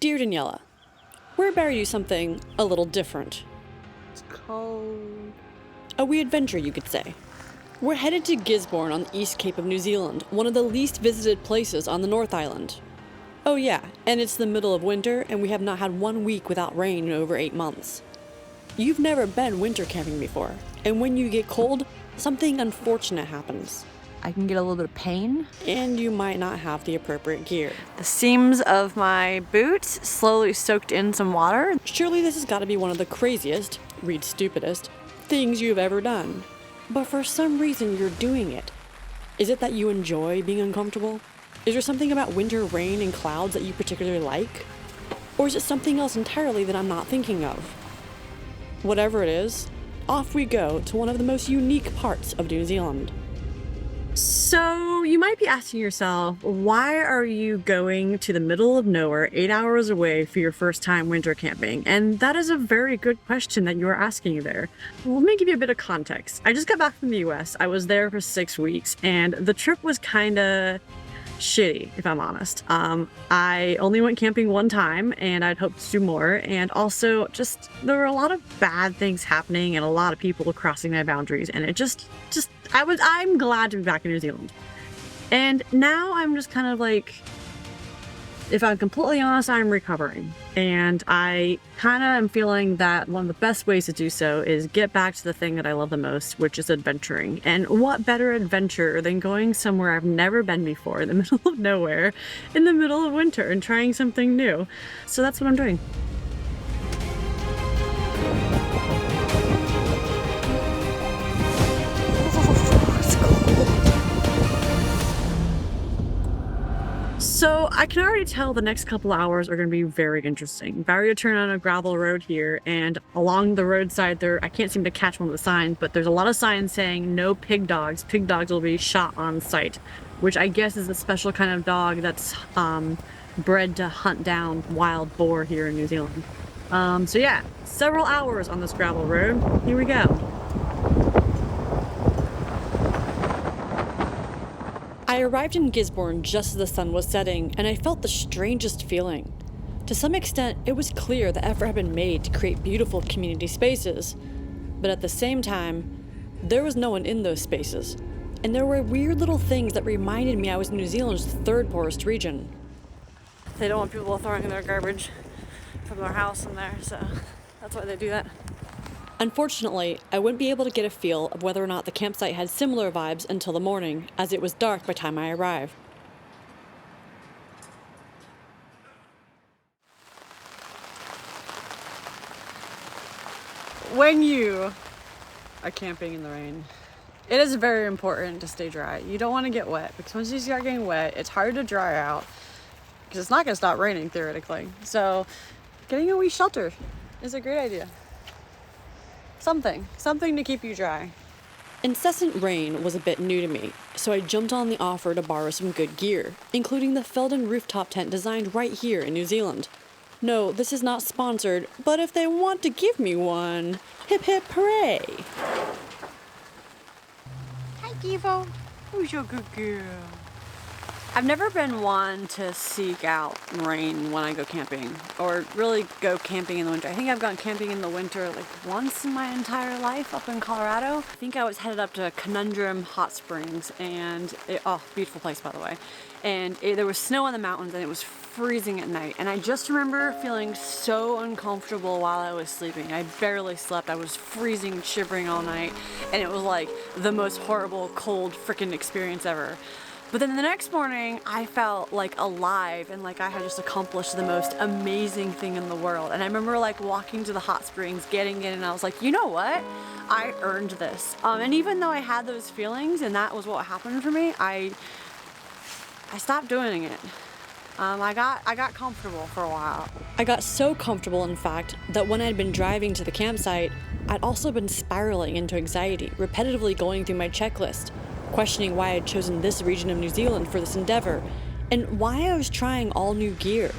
Dear Daniela, we're about to do something a little different. It's cold. A wee adventure, you could say. We're headed to Gisborne on the East Cape of New Zealand, one of the least visited places on the North Island. Oh yeah, and it's the middle of winter, and we have not had 1 week without rain in over 8 months. You've never been winter camping before, and when you get cold, something unfortunate happens. I can get a little bit of pain. And you might not have the appropriate gear. The seams of my boots slowly soaked in some water. Surely this has got to be one of the craziest, read stupidest, things you've ever done. But for some reason you're doing it. Is it that you enjoy being uncomfortable? Is there something about winter rain and clouds that you particularly like? Or is it something else entirely that I'm not thinking of? Whatever it is, off we go to one of the most unique parts of New Zealand. So you might be asking yourself, why are you going to the middle of nowhere 8 hours away for your first time winter camping? And that is a very good question that you are asking there. Well, let me give you a bit of context. I just got back from the US. I was there for 6 weeks and the trip was kind of shitty, if I'm honest. I only went camping one time and I'd hoped to do more. And also just, there were a lot of bad things happening and a lot of people crossing my boundaries. And it I'm glad to be back in New Zealand. And now I'm just kind of like, if I'm completely honest, I'm recovering. And I kind of am feeling that one of the best ways to do so is get back to the thing that I love the most, which is adventuring. And what better adventure than going somewhere I've never been before in the middle of nowhere, in the middle of winter, and trying something new. So that's what I'm doing. So I can already tell the next couple hours are going to be very interesting. About to turn on a gravel road here, and along the roadside there, I can't seem to catch one of the signs, but there's a lot of signs saying no pig dogs. Pig dogs will be shot on sight, which I guess is a special kind of dog that's bred to hunt down wild boar here in New Zealand. So yeah, several hours on this gravel road. Here we go. I arrived in Gisborne just as the sun was setting, and I felt the strangest feeling. To some extent, it was clear that effort had been made to create beautiful community spaces, but at the same time, there was no one in those spaces, and there were weird little things that reminded me I was in New Zealand's third poorest region. They don't want people throwing their garbage from their house in there, so that's why they do that. Unfortunately, I wouldn't be able to get a feel of whether or not the campsite had similar vibes until the morning, as it was dark by the time I arrived. When you are camping in the rain, it is very important to stay dry. You don't want to get wet, because once you start getting wet, it's hard to dry out, because it's not going to stop raining theoretically. So getting a wee shelter is a great idea. Something to keep you dry. Incessant rain was a bit new to me, so I jumped on the offer to borrow some good gear, including the Felden rooftop tent designed right here in New Zealand. No, this is not sponsored, but if they want to give me one, hip hip hooray! Hi, Givo. Who's your good girl? I've never been one to seek out rain when I go camping, or really go camping in the winter. I think I've gone camping in the winter like once in my entire life up in Colorado. I think I was headed up to Conundrum Hot Springs, and beautiful place by the way. And there was snow on the mountains and it was freezing at night. And I just remember feeling so uncomfortable while I was sleeping. I barely slept. I was freezing, shivering all night. And it was like the most horrible, cold freaking experience ever. But then the next morning, I felt like alive and like I had just accomplished the most amazing thing in the world. And I remember like walking to the hot springs, getting in, and I was like, you know what? I earned this. And even though I had those feelings and that was what happened for me, I stopped doing it. I got comfortable for a while. I got so comfortable, in fact, that when I'd been driving to the campsite, I'd also been spiraling into anxiety, repetitively going through my checklist, questioning why I'd chosen this region of New Zealand for this endeavor, and why I was trying all new gear.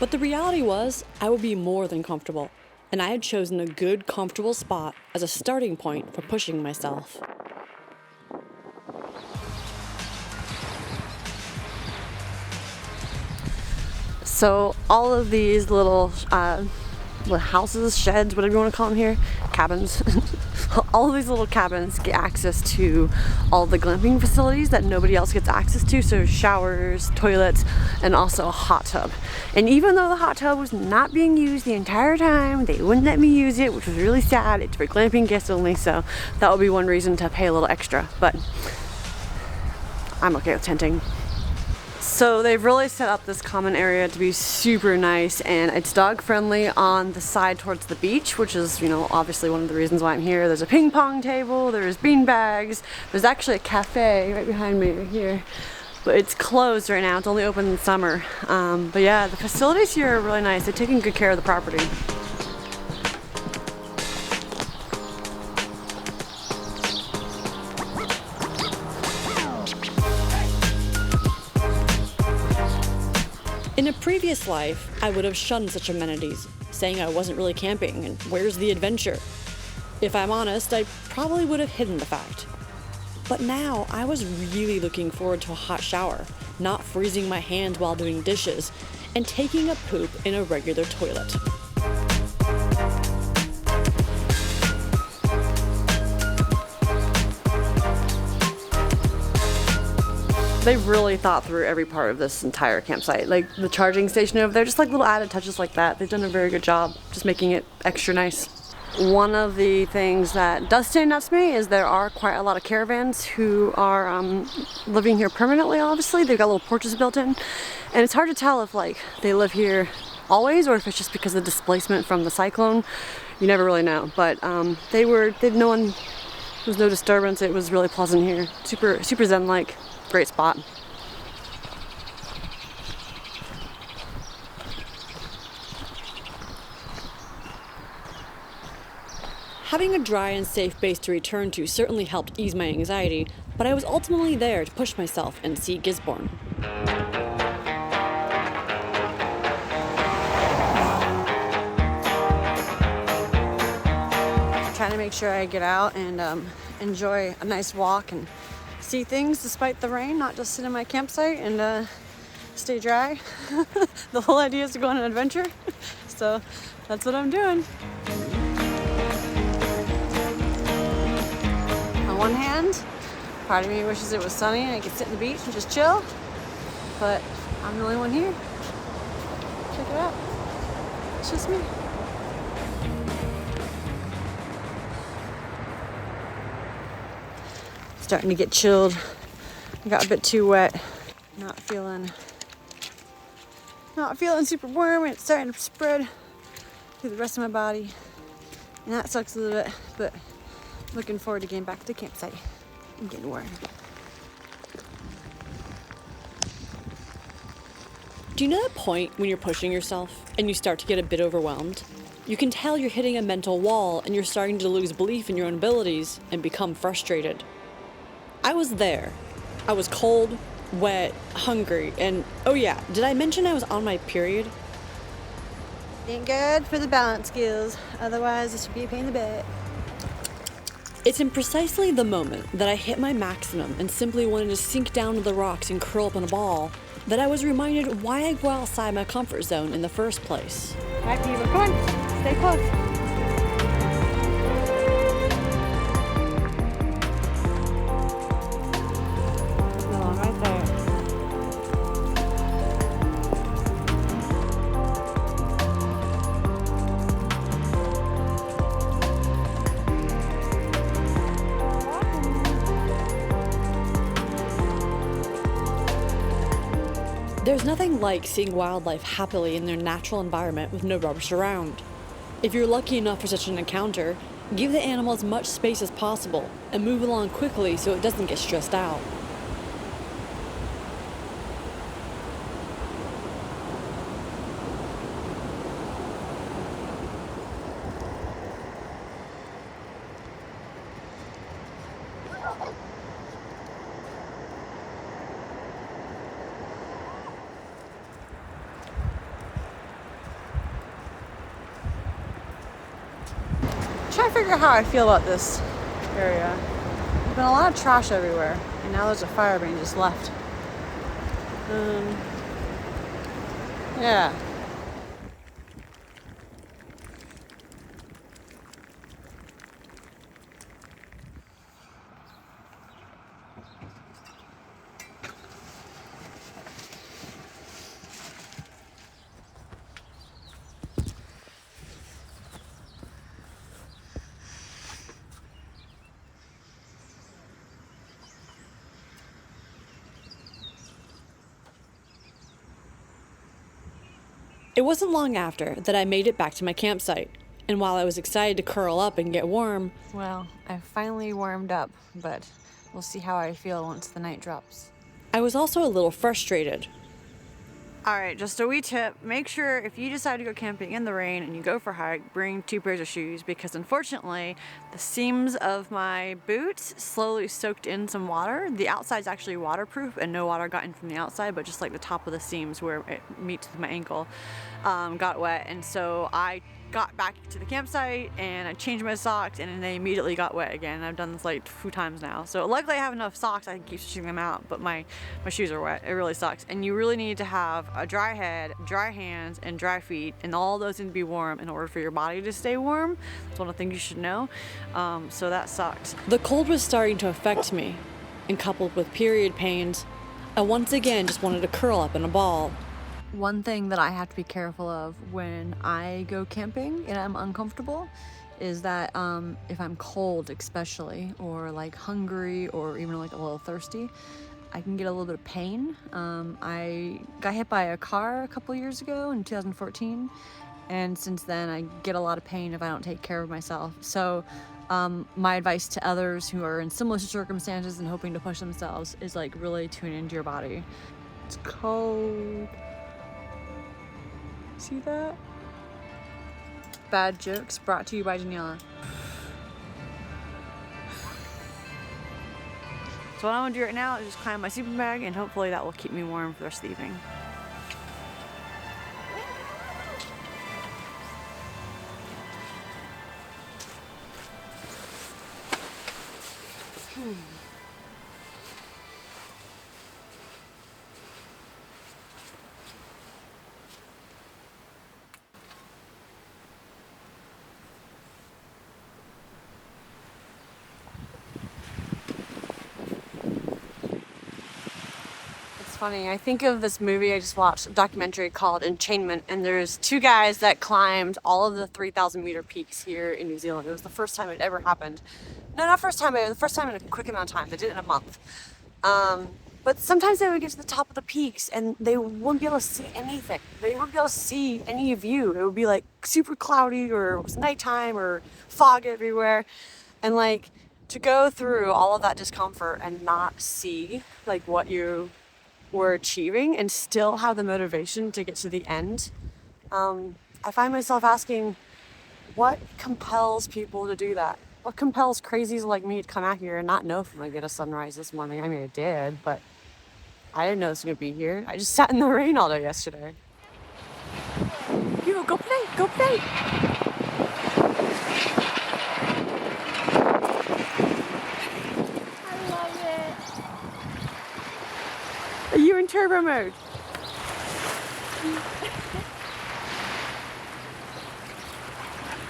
But the reality was, I would be more than comfortable, and I had chosen a good, comfortable spot as a starting point for pushing myself. So all of these little houses, sheds, whatever you want to call them here, cabins, all of these little cabins get access to all the glamping facilities that nobody else gets access to. So showers, toilets, and also a hot tub. And even though the hot tub was not being used the entire time, they wouldn't let me use it, which was really sad. It's for glamping guests only, so that would be one reason to pay a little extra, but I'm okay with tenting. So they've really set up this common area to be super nice, and it's dog friendly on the side towards the beach, which is, you know, obviously one of the reasons why I'm here. There's a ping pong table, there's bean bags, there's actually a cafe right behind me right here, but it's closed right now. It's only open in summer. But yeah, the facilities here are really nice. They're taking good care of the property. In a previous life, I would have shunned such amenities, saying I wasn't really camping and where's the adventure? If I'm honest, I probably would have hidden the fact. But now, I was really looking forward to a hot shower, not freezing my hands while doing dishes, and taking a poop in a regular toilet. They really thought through every part of this entire campsite. Like the charging station over there, just like little added touches like that. They've done a very good job just making it extra nice. One of the things that does stand out to me is there are quite a lot of caravans who are living here permanently, obviously. They've got little porches built in. And it's hard to tell if like they live here always or if it's just because of the displacement from the cyclone. You never really know. But there was no disturbance. It was really pleasant here. Super zen-like. Great spot. Having a dry and safe base to return to certainly helped ease my anxiety, but I was ultimately there to push myself and see Gisborne. Trying to make sure I get out and enjoy a nice walk and see things despite the rain, not just sit in my campsite and stay dry. The whole idea is to go on an adventure, so that's what I'm doing. On one hand, part of me wishes it was sunny and I could sit on the beach and just chill, but I'm the only one here. Check it out. It's just me. Starting to get chilled. I got a bit too wet. Not feeling super warm, and it's starting to spread through the rest of my body. And that sucks a little bit, but looking forward to getting back to the campsite and getting warm. Do you know that point when you're pushing yourself and you start to get a bit overwhelmed? You can tell you're hitting a mental wall and you're starting to lose belief in your own abilities and become frustrated. I was there. I was cold, wet, hungry, and oh yeah, did I mention I was on my period? Ain't good for the balance skills, otherwise this would be a pain in the butt. It's in precisely the moment that I hit my maximum and simply wanted to sink down to the rocks and curl up in a ball that I was reminded why I go outside my comfort zone in the first place. Alright, Beaver, come on, stay close. There's nothing like seeing wildlife happily in their natural environment with no rubbish around. If you're lucky enough for such an encounter, give the animal as much space as possible and move along quickly so it doesn't get stressed out. figure out how I feel about this area. There's been a lot of trash everywhere, and now there's a fire being just left. Yeah. It wasn't long after that I made it back to my campsite, and while I was excited to curl up and get warm, Well, I finally warmed up, but we'll see how I feel once the night drops. I was also a little frustrated. Alright, just a wee tip. Make sure if you decide to go camping in the rain and you go for a hike, bring 2 pairs of shoes, because unfortunately the seams of my boots slowly soaked in some water. The outside's actually waterproof and no water got in from the outside, but just like the top of the seams where it meets with my ankle got wet, and so I got back to the campsite and I changed my socks and they immediately got wet again. I've done this like 2 times now. So luckily I have enough socks, I can keep stretching them out, but my shoes are wet. It really sucks. And you really need to have a dry head, dry hands, and dry feet, and all those need to be warm in order for your body to stay warm. That's one of the things you should know. So that sucks. The cold was starting to affect me, and coupled with period pains, I once again just wanted to curl up in a ball. One thing that I have to be careful of when I go camping and I'm uncomfortable is that if I'm cold especially, or like hungry, or even like a little thirsty, I can get a little bit of pain. I got hit by a car a couple years ago in 2014, and since then I get a lot of pain if I don't take care of myself. So my advice to others who are in similar circumstances and hoping to push themselves is like really tune into your body. It's cold. See that? Bad jokes brought to you by Daniela. So what I'm gonna do right now is just climb my sleeping bag, and hopefully that will keep me warm for the rest of the evening. Funny, I think of this movie I just watched, a documentary called Enchainment, and there's 2 guys that climbed all of the 3,000 meter peaks here in New Zealand. It was the first time it ever happened. No, not first time, but it was the first time in a quick amount of time. They did it in a month. But sometimes they would get to the top of the peaks and they wouldn't be able to see anything. They wouldn't be able to see any view. It would be like super cloudy, or it was nighttime, or fog everywhere. And like, to go through all of that discomfort and not see like what you were achieving and still have the motivation to get to the end, I find myself asking, what compels people to do that? What compels crazies like me to come out here and not know if I'm gonna get a sunrise this morning? I mean, I did, but I didn't know this was gonna be here. I just sat in the rain all day yesterday. You go play, go play. I love it. Are you in turbo mode?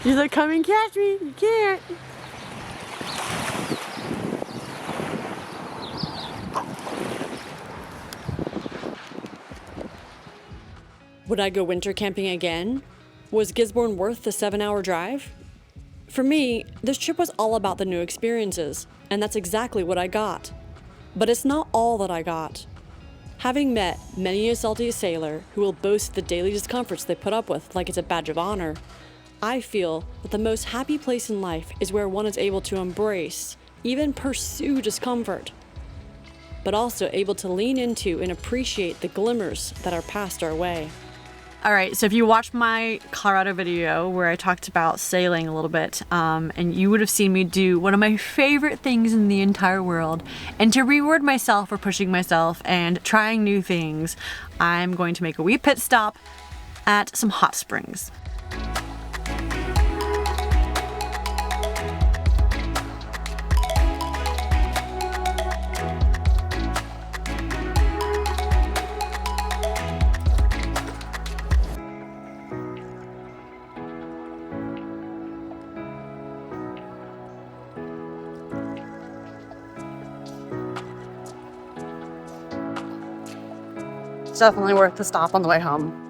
She's like, come and catch me. You can't. Would I go winter camping again? Was Gisborne worth the 7-hour drive? For me, this trip was all about the new experiences, and that's exactly what I got. But it's not all that I got. Having met many a salty sailor who will boast the daily discomforts they put up with like it's a badge of honor, I feel that the most happy place in life is where one is able to embrace, even pursue discomfort, but also able to lean into and appreciate the glimmers that are passed our way. All right, so if you watched my Colorado video where I talked about sailing a little bit, and you would have seen me do one of my favorite things in the entire world, and to reward myself for pushing myself and trying new things, I'm going to make a wee pit stop at some hot springs. definitely worth the stop on the way home.